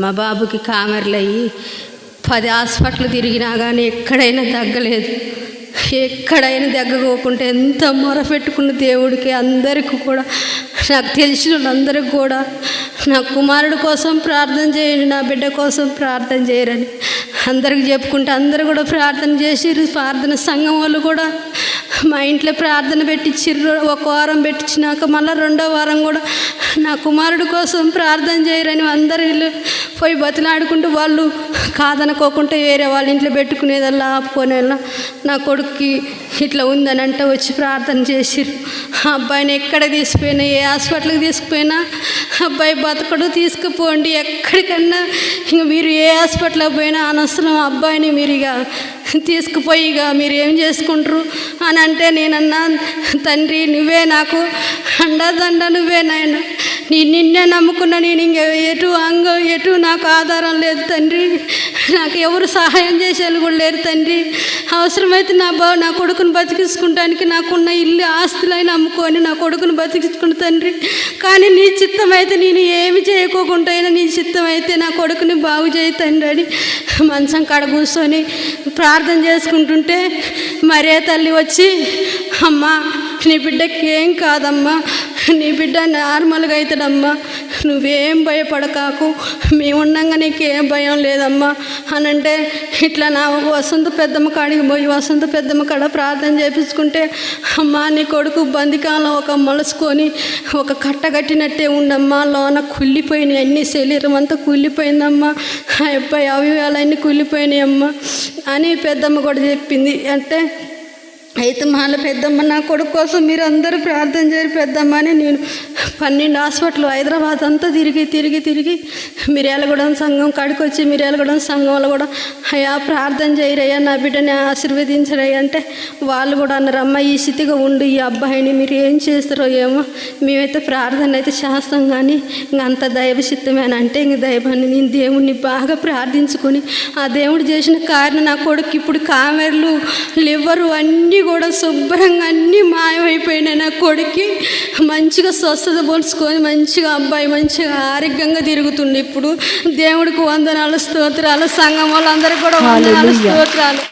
మా బాబుకి కామెర్లు అయ్యి 10 హాస్పిటల్ తిరిగినా కానీ ఎక్కడైనా తగ్గలేదు. ఎక్కడైనా దగ్గకోకుండా ఎంత మొరపెట్టుకున్న దేవుడికి అందరికీ కూడా, నాకు తెలిసిన వాళ్ళందరికీ కూడా నా కుమారుడు కోసం ప్రార్థన చేయండి, నా బిడ్డ కోసం ప్రార్థన చేయరని అందరికి చెప్పుకుంటే అందరూ కూడా ప్రార్థన చేసిర్రు. ప్రార్థన సంఘం వాళ్ళు కూడా మా ఇంట్లో ప్రార్థన పెట్టించిర్రు. 1 వారం పెట్టించినాక మళ్ళీ 2వ వారం కూడా నా కుమారుడు కోసం ప్రార్థన చేయరని అందరూ పోయి బతిలాడుకుంటూ వాళ్ళు కాదనుకోకుండా వేరే వాళ్ళ ఇంట్లో పెట్టుకునేదల్లా ఆపుకునేలా నా కొడుక్కి ఇట్లా ఉందని అంటే వచ్చి ప్రార్థన చేసిర్రు. ఆ అబ్బాయిని ఎక్కడ తీసుకుపోయినా, ఏ హాస్పిటల్కి తీసుకుపోయినా అబ్బాయి బతకడు, తీసుకుపోండి ఎక్కడికన్నా, ఇంక మీరు ఏ హాస్పిటల్కి పోయినా అనవసరం, అబ్బాయిని మీరు ఇక తీసుకుపోయి ఇక మీరు ఏం చేసుకుంటారు అని అంటే నేనన్నా, తండ్రి నువ్వే నాకు అండదండ, నువ్వే నాయన, నిన్నే నమ్ముకున్నా, నేను ఇంక ఎటు నాకు ఆధారం లేదు తండ్రి, నాకు ఎవరు సహాయం చేసేది కూడా లేరు తండ్రి. అవసరమైతే నా కొడుకుని బతికించుకుంటానికి నాకున్న ఇల్లు ఆస్తులైనా అమ్ముకొని నా కొడుకుని బతికించుకుంటా తండ్రి. కానీ నీ చిత్తం అయితే నేను ఏమి చేయకోకుండా అయినా నీ చిత్తం అయితే నా కొడుకుని బాగు చేయి తండ్రి అని మంచం కాడ కూర్చొని ప్రార్థన చేసుకుంటుంటే మరే తల్లి వచ్చి, అమ్మా నీ బిడ్డకి ఏం కాదమ్మా, నీ బిడ్డ నార్మల్గా అవుతాడమ్మా, నువ్వేం భయపడకాకు, మేము ఉండగా నీకేం భయం లేదమ్మా అని అంటే, ఇట్లా నా వసంత పెద్దమ్మ కాడికి పోయి వసంత పెద్దమ్మ కాడ ప్రార్థన చేయించుకుంటే, అమ్మా నీ కొడుకు బందికాలం ఒక మలుసుకొని ఒక కట్ట కట్టినట్టే ఉండమ్మా, లోన కుళ్ళిపోయినాయి, అన్ని శరీరం అంతా కుళ్ళిపోయిందమ్మా, అబ్బాయి అవయవాలన్నీ కుళ్ళిపోయినాయి అమ్మా అని పెద్దమ్మ కూడా చెప్పింది. అంటే అయితే మళ్ళీ పెద్దమ్మ నా కొడుకు కోసం మీరు అందరూ ప్రార్థన చేయరు పెద్దమ్మ అని నేను 12 హాస్పిటల్ హైదరాబాద్ అంతా తిరిగి మిర్యాలగూడెం సంఘం కాడికి వచ్చి మిర్యాలగూడెం సంఘంలో కూడా అయ్యా ప్రార్థన చేయరయ్యా, నా బిడ్డని ఆశీర్వదించరయ్యా అంటే వాళ్ళు కూడా అన్నారు, అమ్మ ఈ స్థితిగా ఉండి ఈ అబ్బాయిని మీరు ఏం చేస్తారో ఏమో, మేమైతే ప్రార్థన అయితే చేస్తాం కానీ ఇంక అంత దైవ చిత్తమేనా అంటే, ఇంక దైవాన్ని నేను దేవుణ్ణి బాగా ప్రార్థించుకొని ఆ దేవుడు చేసిన కార్యం నా కొడుకు ఇప్పుడు కామెర్లు లివరు అన్నీ కూడా శుభ్రంగా అన్నీ మాయమైపోయినాయి. నా కొడుక్కి మంచిగా స్వస్థత పోల్చుకొని మంచిగా అబ్బాయి మంచిగా ఆరోగ్యంగా తిరుగుతుండే. ఇప్పుడు దేవుడికి వందనాలు స్తోత్రాలు, సంఘం వాళ్ళందరికీ కూడా వందనాలు స్తోత్రాలు.